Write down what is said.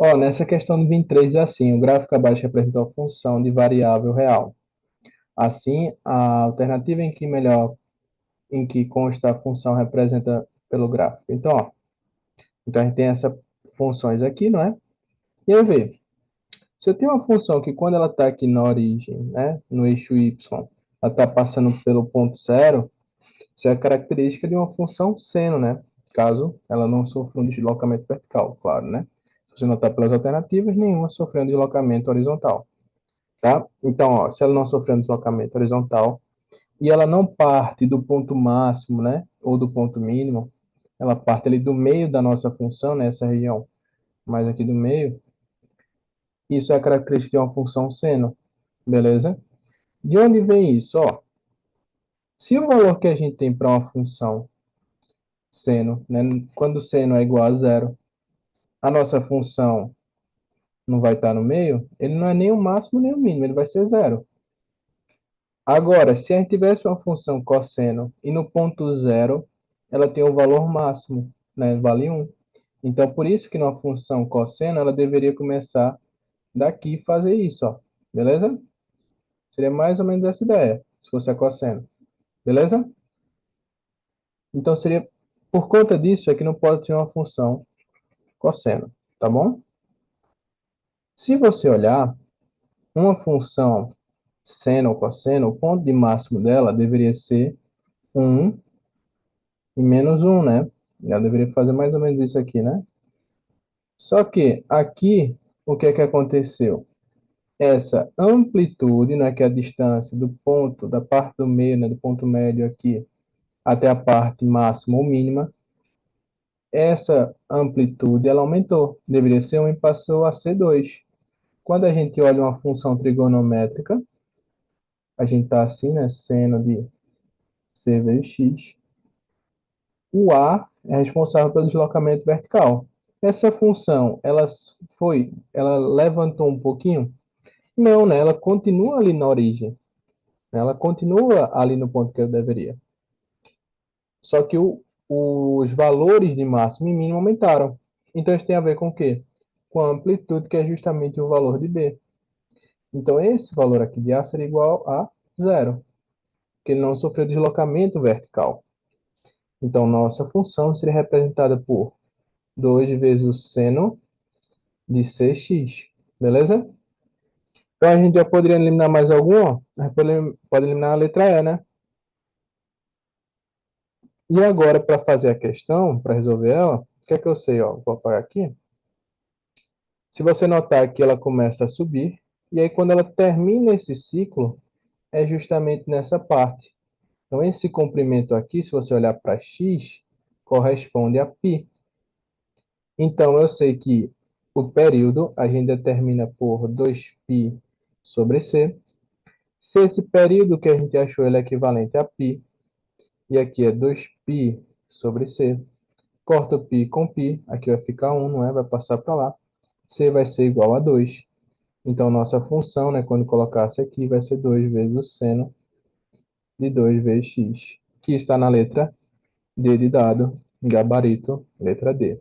Ó, nessa questão do 23 é assim, o gráfico abaixo representa a função de variável real. Assim, a alternativa em que consta a função representa pelo gráfico. Então a gente tem essas funções aqui, não é? E aí, vê, se eu tenho uma função que quando ela está aqui na origem, né, no eixo y, ela está passando pelo ponto zero, isso é a característica de uma função seno, né? Caso ela não sofra um deslocamento vertical, claro, né? Se você notar pelas alternativas, nenhuma sofrendo deslocamento horizontal, tá? Então, ó, se ela não sofrendo deslocamento horizontal e ela não parte do ponto máximo, né, ou do ponto mínimo, ela parte ali do meio da nossa função, nessa região mais aqui do meio, isso é a característica de uma função seno, beleza? De onde vem isso? Ó, se o valor que a gente tem para uma função seno, né, quando o seno é igual a zero, a nossa função não vai estar no meio, ele não é nem o máximo nem o mínimo, ele vai ser zero. Agora, se a gente tivesse uma função cosseno e no ponto zero ela tem o valor máximo, né, vale um. Então, por isso que numa função cosseno ela deveria começar daqui e fazer isso, ó. Beleza? Seria mais ou menos essa ideia, se fosse a cosseno. Beleza? Então, seria por conta disso é que não pode ser uma função cosseno, tá bom? Se você olhar, uma função seno ou cosseno, o ponto de máximo dela deveria ser um e menos um, né? Ela deveria fazer mais ou menos isso aqui, né? Só que aqui, o que é que aconteceu? Essa amplitude, né, que é a distância do ponto, da parte do meio, né, do ponto médio aqui, até a parte máxima ou mínima, essa amplitude ela aumentou. Deveria ser um e passou a ser 2. Quando a gente olha uma função trigonométrica, a gente está assim, né? Seno de c vezes x. O A é responsável pelo deslocamento vertical. Essa função, ela levantou um pouquinho? Não, né? Ela continua ali na origem. Ela continua ali no ponto que eu deveria. Só que os valores de máximo e mínimo aumentaram. Então, isso tem a ver com o quê? Com a amplitude, que é justamente o valor de B. Então, esse valor aqui de A seria igual a zero, porque ele não sofreu deslocamento vertical. Então, nossa função seria representada por 2 vezes o seno de cx. Beleza? Então, a gente já poderia eliminar mais algum? A gente pode eliminar a letra E, né? E agora, para fazer a questão, para resolver ela, o que é que eu sei? Ó, vou apagar aqui. Se você notar que ela começa a subir, e aí quando ela termina esse ciclo, é justamente nessa parte. Então, esse comprimento aqui, se você olhar para x, corresponde a π. Então, eu sei que o período a gente determina por 2π sobre c. Se esse período que a gente achou ele é equivalente a π, e aqui é 2π sobre c, corta o π com π, aqui vai ficar 1, não é? Vai passar para lá. C vai ser igual a 2. Então, nossa função, né, quando colocasse aqui, vai ser 2 vezes o seno de 2 vezes x, que está na letra D de dado, gabarito, letra D.